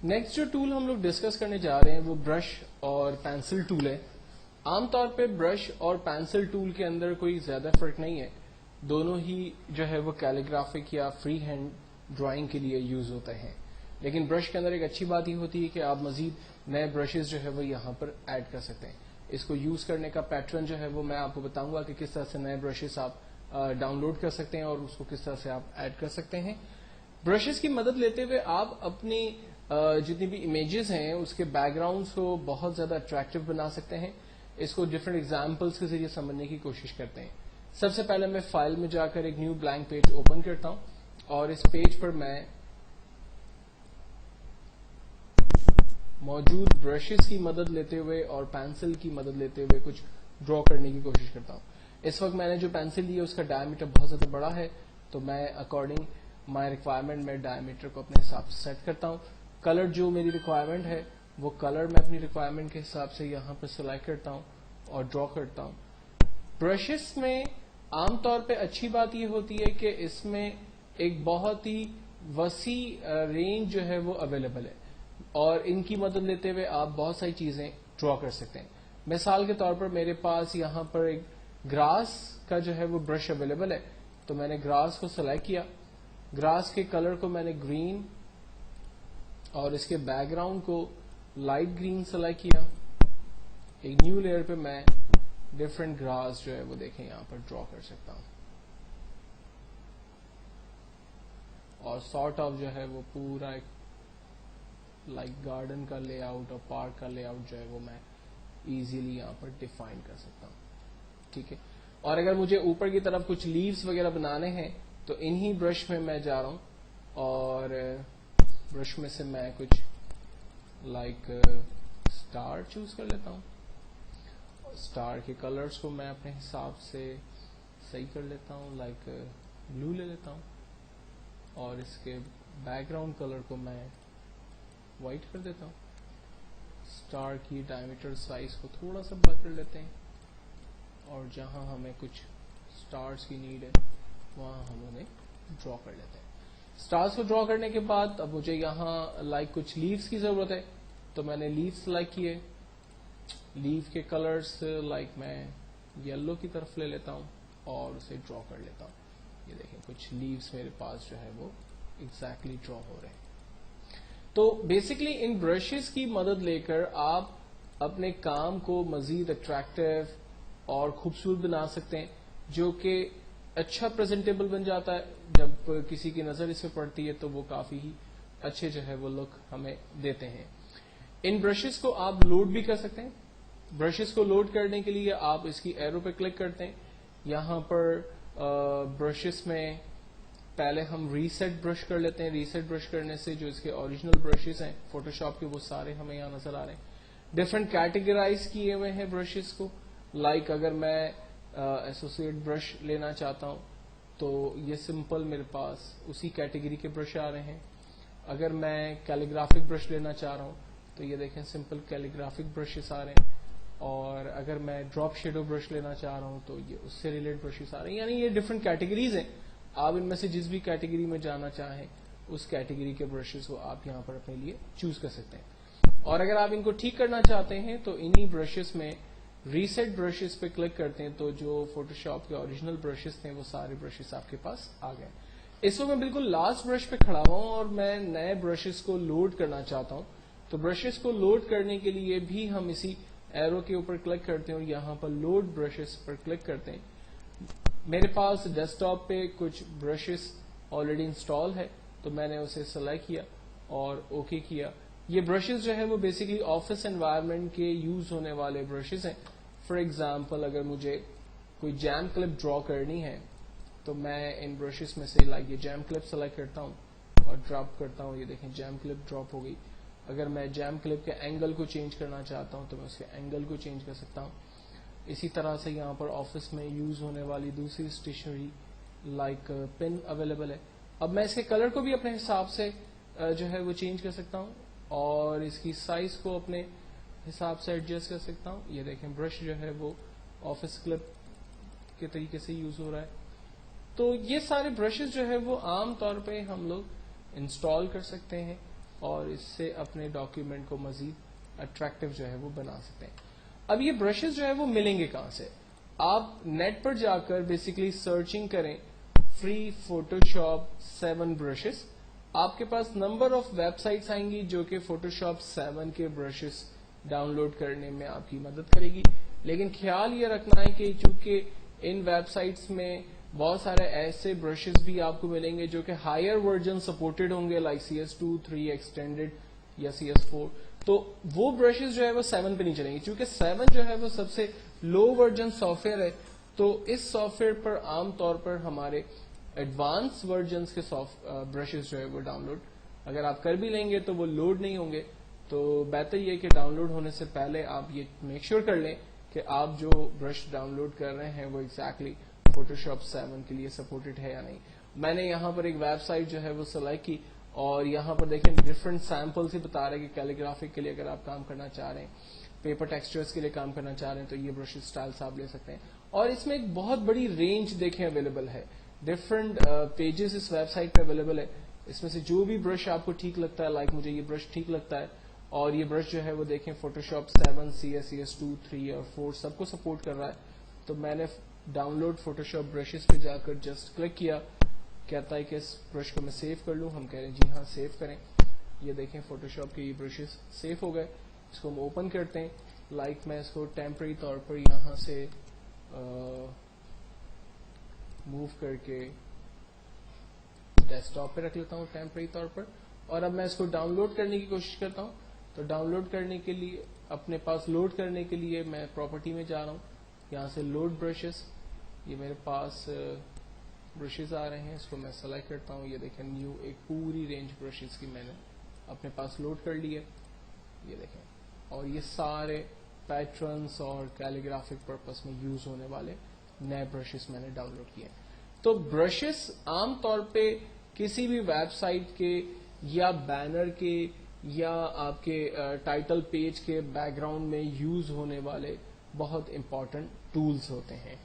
Next جو tool ہم لوگ ڈسکس کرنے جا رہے ہیں وہ برش اور پینسل ٹول ہے. عام طور پہ برش اور پینسل ٹول کے اندر کوئی زیادہ فرق نہیں ہے, دونوں ہی جو ہے وہ کیلیگرافک یا فری ہینڈ ڈرائنگ کے لیے یوز ہوتے ہیں. لیکن برش کے اندر ایک اچھی بات یہ ہوتی ہے کہ آپ مزید نئے برشز جو ہے وہ یہاں پر ایڈ کر سکتے ہیں. اس کو یوز کرنے کا پیٹرن جو ہے وہ میں آپ کو بتاؤں گا کہ کس طرح سے نئے برشز آپ ڈاؤن لوڈ کر سکتے ہیں اور اس کو کس طرح سے آپ ایڈ کر سکتے ہیں. برشز کی مدد لیتے ہوئے آپ اپنی جتنی بھی امیجز ہیں اس کے بیک گراؤنڈس کو بہت زیادہ اٹریکٹیو بنا سکتے ہیں. اس کو ڈفرینٹ ایگزامپلس کے ذریعے سمجھنے کی کوشش کرتے ہیں. سب سے پہلے میں فائل میں جا کر ایک نیو بلینک پیج اوپن کرتا ہوں اور اس پیج پر میں موجود برشز کی مدد لیتے ہوئے اور پینسل کی مدد لیتے ہوئے کچھ ڈرا کرنے کی کوشش کرتا ہوں. اس وقت میں نے جو پینسل لی ہے اس کا ڈائمیٹر بہت زیادہ بڑا ہے, تو میں اکارڈنگ مائی ریکوائرمنٹ میں ڈائمیٹر کو اپنے حساب سے سیٹ کرتا ہوں. کلر جو میری ریکوائرمنٹ ہے وہ کلر میں اپنی ریکوائرمنٹ کے حساب سے یہاں پر سلیکٹ کرتا ہوں اور ڈرا کرتا ہوں. برشز میں عام طور پہ اچھی بات یہ ہوتی ہے کہ اس میں ایک بہت ہی وسیع رینج جو ہے وہ اویلیبل ہے اور ان کی مدد لیتے ہوئے آپ بہت ساری چیزیں ڈرا کر سکتے ہیں. مثال کے طور پر میرے پاس یہاں پر ایک گراس کا جو ہے وہ برش اویلیبل ہے, تو میں نے گراس کو سلیکٹ کیا. گراس کے کلر کو میں نے گرین اور اس کے بیک گراؤنڈ کو لائٹ گرین سلیکٹ کیا. ایک نیو لیئر پہ میں ڈفرینٹ گراس جو ہے وہ دیکھیں یہاں پر ڈرا کر سکتا ہوں اور سارٹ آف جو ہے وہ پورا ایک لائک گارڈن کا لے آؤٹ اور پارک کا لے آؤٹ جو ہے وہ میں ایزیلی یہاں پر ڈیفائن کر سکتا ہوں. ٹھیک ہے, اور اگر مجھے اوپر کی طرف کچھ لیوز وغیرہ بنانے ہیں تو انہی برش میں جا رہا ہوں اور برش میں سے میں کچھ لائک اسٹار چوز کر لیتا ہوں. اسٹار کے کلرز کو میں اپنے حساب سے صحیح کر لیتا ہوں, لائک بلو لے لیتا ہوں اور اس کے بیک گراؤنڈ کلر کو میں وائٹ کر دیتا ہوں. اسٹار کی ڈائمیٹر سائز کو تھوڑا سا بڑا کر لیتے ہیں اور جہاں ہمیں کچھ اسٹارز کی نیڈ ہے وہاں ہم انہیں ڈرا کر لیتے ہیں. اسٹارز کو ڈرا کرنے کے بعد اب مجھے یہاں لائک کچھ لیوز کی ضرورت ہے, تو میں نے لیوز سلیکٹ کیے. لیو کے کلرز لائک میں یلو کی طرف لے لیتا ہوں اور اسے ڈرا کر لیتا ہوں. یہ دیکھیں کچھ لیوز میرے پاس جو ہے وہ ایگزیکٹلی ڈرا ہو رہے ہیں. تو بیسکلی ان برشز کی مدد لے کر آپ اپنے کام کو مزید اٹریکٹیو اور خوبصورت بنا سکتے ہیں, جو کہ اچھا پریزنٹیبل بن جاتا ہے. جب کسی کی نظر اس پہ پڑتی ہے تو وہ کافی ہی اچھے جو ہے وہ لک ہمیں دیتے ہیں. ان برشز کو آپ لوڈ بھی کر سکتے ہیں. برشز کو لوڈ کرنے کے لیے آپ اس کی ایرو پہ کلک کرتے ہیں. یہاں پر برشز میں پہلے ہم ریسیٹ برش کر لیتے ہیں. ریسیٹ برش کرنے سے جو اس کے اوریجنل برشز ہیں فوٹوشاپ کے وہ سارے ہمیں یہاں نظر آ رہے ہیں. ڈفرینٹ کیٹیگرائز کیے ہوئے ہیں برشز کو, لائک اگر میں ایسوسیٹ برش لینا چاہتا ہوں تو یہ سمپل میرے پاس اسی کیٹیگری کے برش آ رہے ہیں. اگر میں کیلیگرافک برش لینا چاہ رہا ہوں تو یہ دیکھیں سمپل کیلیگرافک برشز آ رہے ہیں. اور اگر میں ڈراپ شیڈو برش لینا چاہ رہا ہوں تو یہ اس سے ریلیٹ برشز آ رہے ہیں. یعنی یہ ڈفرینٹ کیٹیگریز ہیں. آپ ان میں سے جس بھی کیٹیگری میں جانا چاہیں اس کیٹیگری کے برشز کو آپ یہاں پر اپنے لیے چوز کر سکتے ہیں. اور اگر آپ ان کو ٹھیک کرنا چاہتے ہیں تو انہی برشز میں ریسیٹ برشز پہ کلک کرتے ہیں تو جو فوٹوشاپ کے اوریجنل برشز تھے وہ سارے برشز آپ کے پاس آ گئے. اس وقت میں بالکل لاسٹ برش پہ کھڑا ہوں اور میں نئے برشز کو لوڈ کرنا چاہتا ہوں. تو برشز کو لوڈ کرنے کے لیے بھی ہم اسی ایرو کے اوپر کلک کرتے ہیں اور یہاں پر لوڈ برشز پر کلک کرتے ہیں. میرے پاس ڈیسک ٹاپ پہ کچھ برشز آلریڈی انسٹال ہے تو میں نے اسے سلیکٹ کیا اور اوکے کیا. یہ برشز جو ہے وہ بیسکلی آفس انوائرمنٹ کے یوز ہونے والے برشز ہیں. فار ایگزامپل اگر مجھے کوئی جیم کلپ ڈرا کرنی ہے تو میں ان برشز میں سے لائک یہ جیم کلپ سلیکٹ کرتا ہوں اور ڈراپ کرتا ہوں. یہ دیکھیں جیم کلپ ڈراپ ہو گئی. اگر میں جیم کلپ کے اینگل کو چینج کرنا چاہتا ہوں تو میں اس کے اینگل کو چینج کر سکتا ہوں. اسی طرح سے یہاں پر آفس میں یوز ہونے والی دوسری اسٹیشنری لائک پن اویلیبل ہے. اب میں اس کے کلر کو بھی اپنے حساب سے جو ہے وہ چینج کر سکتا ہوں اور اس کی سائز کو اپنے حساب سے ایڈجسٹ کر سکتا ہوں. یہ دیکھیں برش جو ہے وہ آفس کلپ کے طریقے سے یوز ہو رہا ہے. تو یہ سارے برشز جو ہے وہ عام طور پہ ہم لوگ انسٹال کر سکتے ہیں اور اس سے اپنے ڈاکیومنٹ کو مزید اٹریکٹیو جو ہے وہ بنا سکتے ہیں. اب یہ برشز جو ہے وہ ملیں گے کہاں سے؟ آپ نیٹ پر جا کر بیسکلی سرچنگ کریں فری فوٹو شاپ 7 برشز. آپ کے پاس نمبر آف ویب سائٹس آئیں گی جو کہ فوٹو شاپ 7 کے برشز ڈاؤن لوڈ کرنے میں آپ کی مدد کرے گی. لیکن خیال یہ رکھنا ہے کہ چونکہ ان ویب سائٹس میں بہت سارے ایسے برشز بھی آپ کو ملیں گے جو کہ ہائر ورژن سپورٹڈ ہوں گے لائک CS2 3 ایکسٹینڈیڈ یا CS4. تو وہ برشز جو ہے وہ 7 پہ نہیں چلیں گے کیونکہ 7 جو ہے وہ سب سے لو ورژن سافٹ ویئر ہے. تو اس سافٹ ویئر پر عام طور پر ہمارے ایڈوانس ورژنس کے برشز جو ہے وہ ڈاؤن لوڈ اگر آپ کر بھی لیں گے تو وہ لوڈ نہیں ہوں گے. تو بہتر یہ کہ ڈاؤن لوڈ ہونے سے پہلے آپ یہ میک شیور کر لیں کہ آپ جو برش ڈاؤن لوڈ کر رہے ہیں وہ ایگزیکٹلی فوٹو شاپ 7 کے لیے سپورٹڈ ہے یا نہیں. میں نے یہاں پر ایک ویب سائٹ جو ہے وہ سلیکٹ کی اور یہاں پر دیکھیں ڈفرنٹ سیمپلس ہی بتا رہے ہیں کہ کیلیگرافک کے لیے اگر آپ کام کرنا چاہ رہے ہیں پیپر ٹیکسچرز کے لیے کام کرنا چاہ رہے ہیں تو یہ برش اسٹائلس آپ لے سکتے ہیں. اور اس میں ایک بہت بڑی رینج دیکھیں اویلیبل ہے, ڈفرنٹ پیجز اس ویب سائٹ پہ اویلیبل ہے. اس میں سے جو بھی برش آپ کو ٹھیک لگتا ہے لائک مجھے یہ برش ٹھیک لگتا ہے اور یہ برش جو ہے وہ دیکھیں فوٹو شاپ 7 CS2 3 اور 4 سب کو سپورٹ کر رہا ہے. تو میں نے download Photoshop brushes پہ جا کر جسٹ کلک کیا, کہتا ہے کہ اس برش کو میں سیو کر لوں. ہم کہہ رہے ہیں جی ہاں سیو کریں. یہ دیکھیں فوٹو شاپ کے یہ برشز سیو ہو گئے. اس کو ہم اوپن کرتے ہیں. لائک میں اس کو ٹیمپرری طور پر یہاں سے موو کر کے ڈیسک ٹاپ پہ رکھ لیتا ہوں ٹیمپرری طور پر. اور اب میں اس کو ڈاؤن لوڈ کرنے کی کوشش کرتا ہوں. تو ڈاؤن لوڈ کرنے کے لیے اپنے پاس لوڈ کرنے کے لیے میں پراپرٹی میں جا رہا ہوں. یہاں سے لوڈ برشز, یہ میرے پاس برشز آ رہے ہیں, اس کو میں سلیکٹ کرتا ہوں. یہ دیکھیں نیو ایک پوری رینج برشز کی میں نے اپنے پاس لوڈ کر لی ہے. یہ دیکھیں اور یہ سارے پیٹرنس اور کیلیگرافک پرپس میں یوز ہونے والے نئے برشز میں نے ڈاؤن لوڈ کیے. تو برشز عام طور پہ کسی بھی ویب سائٹ کے یا بینر کے یا آپ کے ٹائٹل پیج کے بیک گراؤنڈ میں یوز ہونے والے بہت امپورٹنٹ ٹولز ہوتے ہیں.